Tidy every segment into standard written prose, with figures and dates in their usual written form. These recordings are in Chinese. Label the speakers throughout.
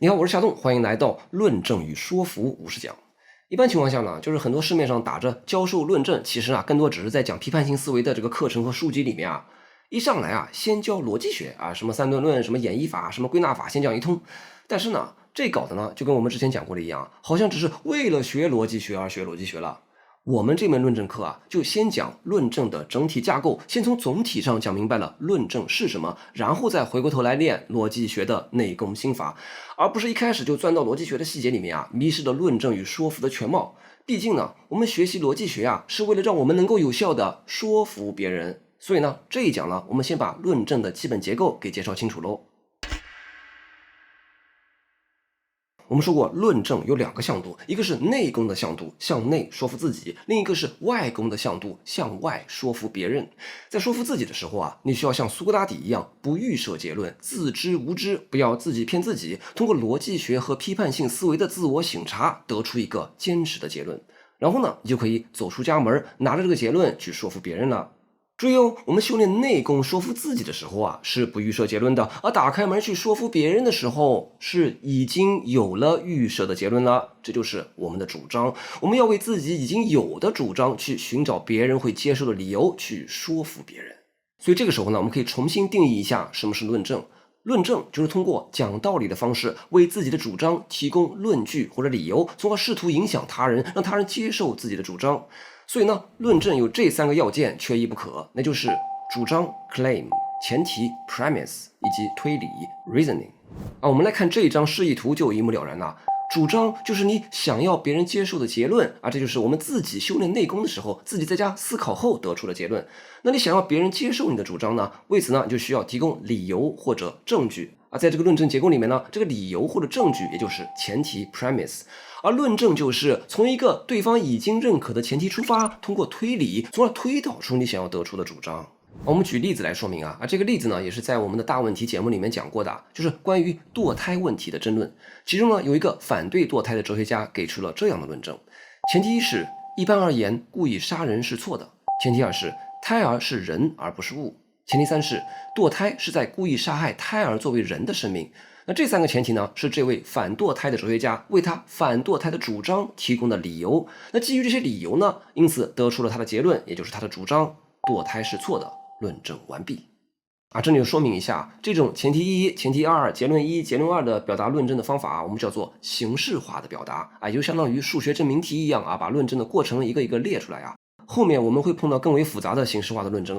Speaker 1: 你好，我是夏栋，欢迎来到论证与说服50讲。一般情况下呢，就是很多市面上打着教授论证，其实更多只是在讲批判性思维的这个课程和书籍里面一上来先教逻辑学什么三段论，什么演绎法，什么归纳法，先讲一通。但是呢，这搞的呢，就跟我们之前讲过的一样，好像只是为了学逻辑学而学逻辑学了。我们这门论证课就先讲论证的整体架构，先从总体上讲明白了论证是什么，然后再回过头来练逻辑学的内功心法，而不是一开始就钻到逻辑学的细节里面迷失了论证与说服的全貌。毕竟呢，我们学习逻辑学是为了让我们能够有效的说服别人，所以呢，这一讲呢，我们先把论证的基本结构给介绍清楚喽。我们说过，论证有两个向度，一个是内功的向度，向内说服自己；另一个是外功的向度，向外说服别人。在说服自己的时候你需要像苏格拉底一样，不预设结论，自知无知，不要自己骗自己，通过逻辑学和批判性思维的自我省察，得出一个坚实的结论。然后呢，你就可以走出家门，拿着这个结论去说服别人了。注意我们修炼内功说服自己的时候是不预设结论的，而打开门去说服别人的时候，是已经有了预设的结论了。这就是我们的主张，我们要为自己已经有的主张去寻找别人会接受的理由，去说服别人。所以这个时候呢，我们可以重新定义一下什么是论证。论证就是通过讲道理的方式，为自己的主张提供论据或者理由，从而试图影响他人，让他人接受自己的主张。所以呢，论证有这三个要件，缺一不可，那就是主张 claim、前提 premise 以及推理 reasoning。我们来看这一张示意图就一目了然了。主张就是你想要别人接受的结论这就是我们自己修炼内功的时候，自己在家思考后得出的结论。那你想要别人接受你的主张呢？为此呢，你就需要提供理由或者证据在这个论证结构里面呢，这个理由或者证据也就是前提 premise。而论证就是从一个对方已经认可的前提出发，通过推理，从而推导出你想要得出的主张。我们举例子来说明这个例子呢，也是在我们的大问题节目里面讲过的，就是关于堕胎问题的争论。其中呢，有一个反对堕胎的哲学家给出了这样的论证：前提一是，一般而言，故意杀人是错的；前提二是，胎儿是人而不是物；前提三是，堕胎是在故意杀害胎儿作为人的生命。那这三个前提呢，是这位反堕胎的哲学家为他反堕胎的主张提供的理由。那基于这些理由呢，因此得出了他的结论，也就是他的主张：堕胎是错的。论证完毕这里就说明一下，这种前提一、前提二、结论一、结论二的表达论证的方法我们叫做形式化的表达也就相当于数学证明题一样把论证的过程一个一个列出来后面我们会碰到更为复杂的形式化的论证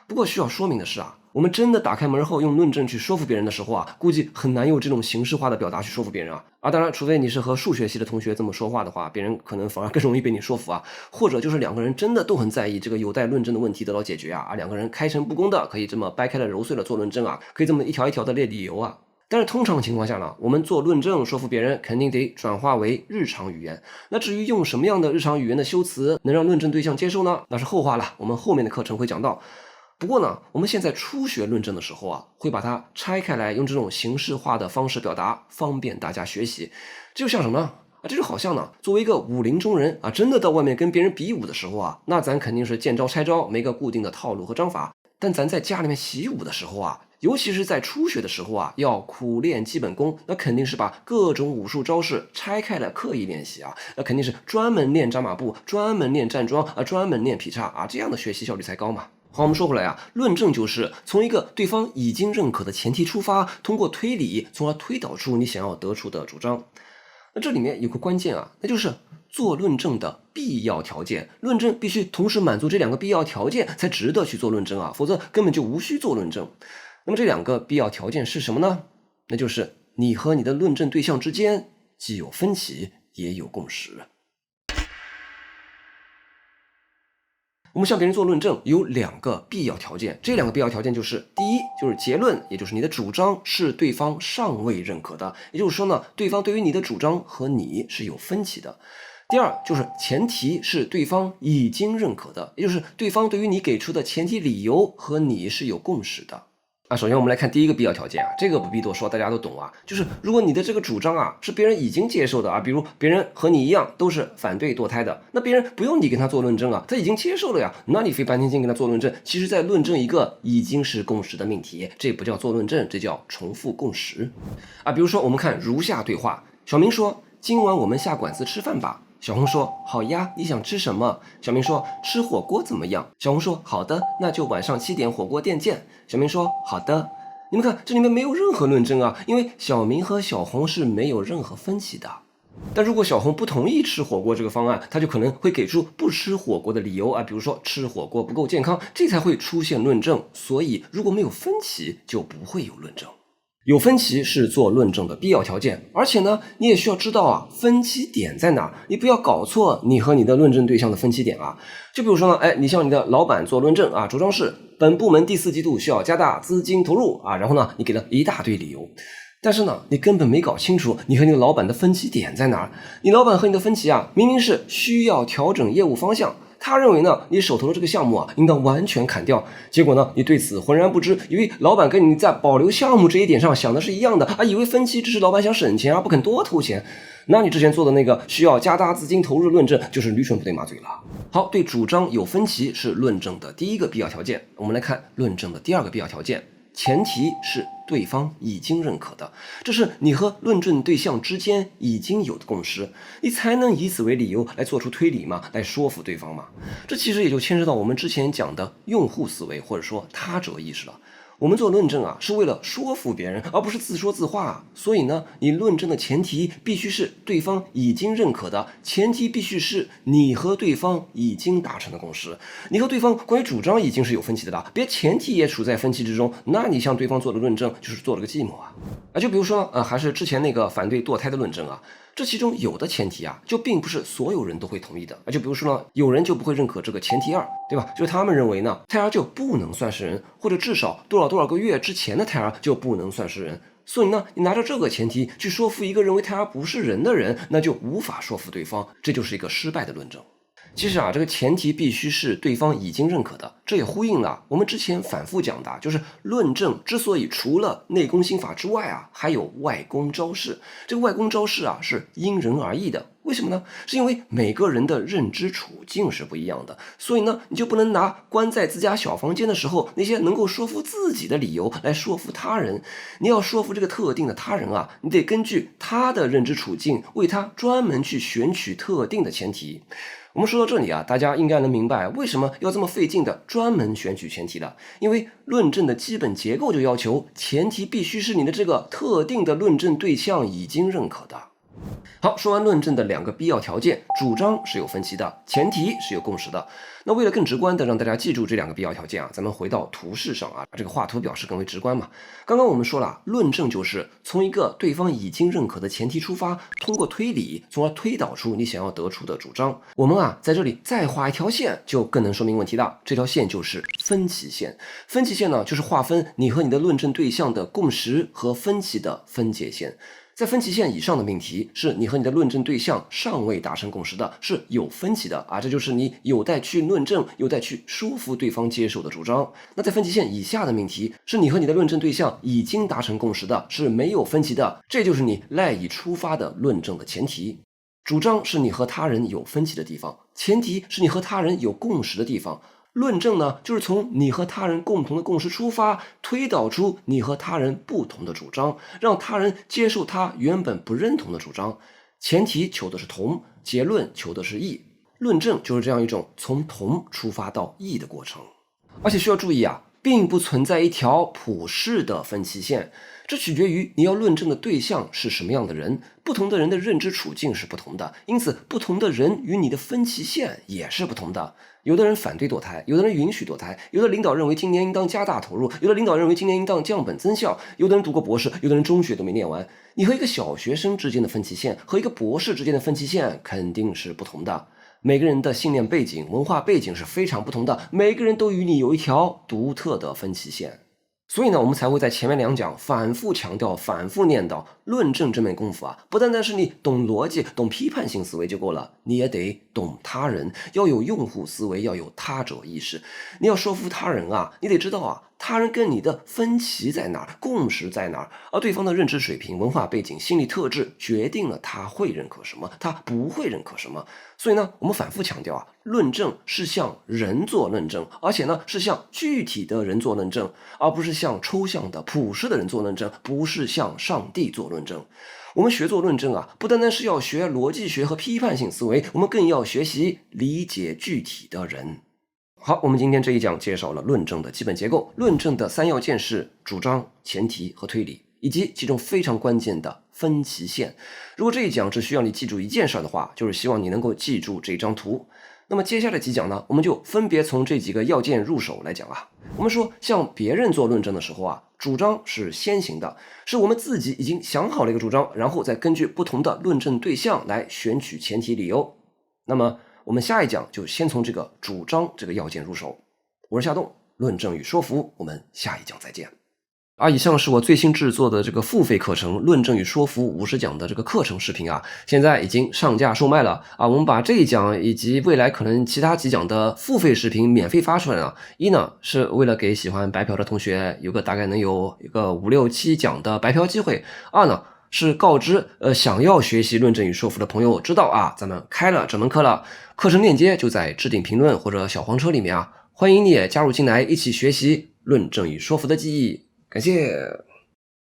Speaker 1: 不过需要说明的是我们真的打开门后用论证去说服别人的时候估计很难用这种形式化的表达去说服别人当然，除非你是和数学系的同学这么说话的话，别人可能反而更容易被你说服或者就是两个人真的都很在意这个有待论证的问题得到解决两个人开诚布公的可以这么掰开了揉碎了做论证可以这么一条一条的列理由但是通常情况下呢，我们做论证说服别人肯定得转化为日常语言。那至于用什么样的日常语言的修辞能让论证对象接受呢？那是后话了，我们后面的课程会讲到。不过呢，我们现在初学论证的时候会把它拆开来，用这种形式化的方式表达，方便大家学习。这就像什么呢？这就好像呢，作为一个武林中人真的到外面跟别人比武的时候那咱肯定是见招拆招，没个固定的套路和章法。但咱在家里面习武的时候尤其是在初学的时候要苦练基本功，那肯定是把各种武术招式拆开来刻意练习那肯定是专门练扎马步，专门练站桩专门练劈叉这样的学习效率才高嘛。好，我们说回来论证就是从一个对方已经认可的前提出发，通过推理，从而推导出你想要得出的主张。那这里面有个关键那就是做论证的必要条件，论证必须同时满足这两个必要条件才值得去做论证否则根本就无需做论证。那么这两个必要条件是什么呢？那就是你和你的论证对象之间既有分歧也有共识。我们向别人做论证有两个必要条件，这两个必要条件就是第一，就是结论，也就是你的主张是对方尚未认可的，也就是说呢，对方对于你的主张和你是有分歧的。第二，就是前提是对方已经认可的，也就是对方对于你给出的前提理由和你是有共识的。首先我们来看第一个必要条件这个不必多说，大家都懂就是如果你的这个主张是别人已经接受的比如别人和你一样都是反对堕胎的，那别人不用你跟他做论证他已经接受了呀，那你费半天劲跟他做论证，其实在论证一个已经是共识的命题，这不叫做论证，这叫重复共识比如说我们看如下对话，小明说今晚我们下馆子吃饭吧。小红说好呀，你想吃什么？小明说吃火锅怎么样？小红说好的，那就晚上7点火锅店见。小明说好的。你们看这里面没有任何论证因为小明和小红是没有任何分歧的。但如果小红不同意吃火锅这个方案，他就可能会给出不吃火锅的理由比如说吃火锅不够健康，这才会出现论证。所以如果没有分歧就不会有论证。有分歧是做论证的必要条件，而且呢，你也需要知道分歧点在哪，你不要搞错你和你的论证对象的分歧点就比如说呢，你向你的老板做论证主张是本部门第4季度需要加大资金投入然后呢，你给了一大堆理由，但是呢，你根本没搞清楚你和你的老板的分歧点在哪。你老板和你的分歧明明是需要调整业务方向。他认为呢，你手头的这个项目应当完全砍掉，结果呢，你对此浑然不知，以为老板跟你在保留项目这一点上想的是一样的以为分歧只是老板想省钱不肯多投钱。那你之前做的那个需要加大资金投入论证就是驴唇不对马嘴了。好，对主张有分歧是论证的第一个必要条件。我们来看论证的第二个必要条件，前提是对方已经认可的，这是你和论证对象之间已经有的共识，你才能以此为理由来做出推理来说服对方这其实也就牵涉到我们之前讲的用户思维或者说他者意识了。我们做论证是为了说服别人，而不是自说自话所以呢，你论证的前提必须是对方已经认可的，前提必须是你和对方已经达成的共识。你和对方关于主张已经是有分歧的了，别前提也处在分歧之中，那你向对方做的论证就是做了个寂寞就比如说还是之前那个反对堕胎的论证这其中有的前提就并不是所有人都会同意的就比如说呢，有人就不会认可这个前提2，对吧？就是他们认为呢，胎儿就不能算是人，或者至少多少个月之前的胎儿就不能算是人。所以呢，你拿着这个前提去说服一个认为胎儿不是人的人，那就无法说服对方，这就是一个失败的论证。其实这个前提必须是对方已经认可的，这也呼应了我们之前反复讲的，就是论证之所以除了内功心法之外还有外功招式。这个外功招式是因人而异的，为什么呢？是因为每个人的认知处境是不一样的，所以呢，你就不能拿关在自家小房间的时候那些能够说服自己的理由来说服他人。你要说服这个特定的他人你得根据他的认知处境，为他专门去选取特定的前提。我们说到这里大家应该能明白为什么要这么费劲的专门选取前提了，因为论证的基本结构就要求前提必须是你的这个特定的论证对象已经认可的。好，说完论证的2个必要条件，主张是有分歧的，前提是有共识的。那为了更直观的让大家记住这2个必要条件咱们回到图示上这个画图表示更为直观嘛。刚刚我们说了，论证就是从一个对方已经认可的前提出发，通过推理，从而推导出你想要得出的主张。我们在这里再画一条线，就更能说明问题了。这条线就是分歧线。分歧线呢，就是划分你和你的论证对象的共识和分歧的分界线。在分歧线以上的命题，是你和你的论证对象尚未达成共识的，是有分歧的这就是你有待去论证，有待去说服对方接受的主张。那在分歧线以下的命题，是你和你的论证对象已经达成共识的，是没有分歧的，这就是你赖以出发的论证的前提。主张是你和他人有分歧的地方，前提是你和他人有共识的地方。论证呢，就是从你和他人共同的共识出发，推导出你和他人不同的主张，让他人接受他原本不认同的主张。前提求的是同，结论求的是异。论证就是这样一种从同出发到异的过程。而且需要注意并不存在一条普世的分歧线，这取决于你要论证的对象是什么样的人，不同的人的认知处境是不同的，因此不同的人与你的分歧线也是不同的。有的人反对堕胎，有的人允许堕胎，有的领导认为今年应当加大投入，有的领导认为今年应当降本增效，有的人读过博士，有的人中学都没念完。你和一个小学生之间的分歧线和一个博士之间的分歧线肯定是不同的。每个人的信念背景、文化背景是非常不同的，每个人都与你有一条独特的分歧线。所以呢，我们才会在前面2讲反复强调、反复念叨，论证这门功夫不单单是你懂逻辑、懂批判性思维就够了，你也得懂他人，要有用户思维，要有他者意识。你要说服他人你得知道他人跟你的分歧在哪儿，共识在哪儿，而对方的认知水平、文化背景、心理特质决定了他会认可什么，他不会认可什么。所以呢，我们反复强调啊，论证是向人做论证，而且呢是向具体的人做论证，而不是向抽象的普世的人做论证，不是向上帝做论证。我们学做论证啊，不单单是要学逻辑学和批判性思维，我们更要学习理解具体的人。好，我们今天这一讲介绍了论证的基本结构，论证的三要件是主张、前提和推理，以及其中非常关键的分歧线。如果这一讲只需要你记住一件事的话，就是希望你能够记住这张图。那么接下来几讲呢，我们就分别从这几个要件入手来讲啊。我们说向别人做论证的时候啊，主张是先行的，是我们自己已经想好了一个主张，然后再根据不同的论证对象来选取前提理由。那么我们下一讲就先从这个主张这个要件入手。我是夏冬，论证与说服，我们下一讲再见。以上是我最新制作的这个付费课程《论证与说服50讲》的这个课程视频啊，现在已经上架售卖了啊。我们把这一讲以及未来可能其他几讲的付费视频免费发出来了。一呢是为了给喜欢白嫖的同学有个大概能有一个5、6、7讲的白嫖机会。二呢是告知想要学习论证与说服的朋友知道啊，咱们开了这门课了，课程链接就在置顶评论或者小黄车里面啊，欢迎你也加入进来一起学习论证与说服的技艺。感谢。